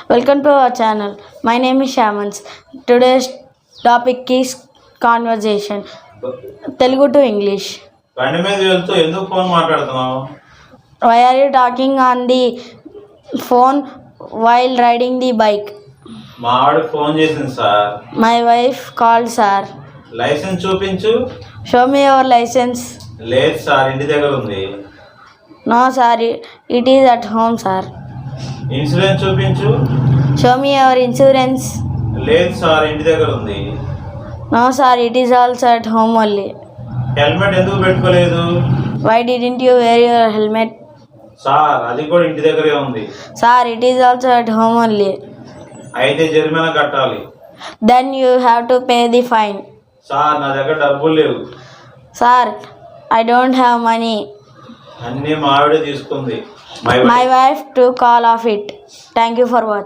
Welcome to our channel. My name is Shamans. Today's topic is conversation. Telugu to English. బండి మీద వెళ్తూ ఎందుకు phone మాట్లాడుతున్నావు? Why are you talking on the phone while riding the bike? మా ఆవిడ phone చేసింది sir. My wife called sir. License చూపించు. Show me your license. లేదు సార్, ఇంటి దగ్గర ఉంది. No sir, it is at home sir. Insurance చూపించు. Show me your insurance. లేదు సార్, ఇంటి దగ్గర ఉంది. No sir, it is also at home only. Helmet ఎందుకు పెట్టుకోలేదు? Why didn't you wear your helmet? Sir, అది కూడా ఇంటి దగ్గరే ఉంది. Sir, it is also at home only. అయితే జరిమానా కట్టాలి. Then you have to pay the fine. Sir, నా దగ్గర డబ్బులు లేవు. Sir, I don't have money. అన్నీ మా ఆవిడే తీసుకుంది. My wife took all of it. Thank you for watching.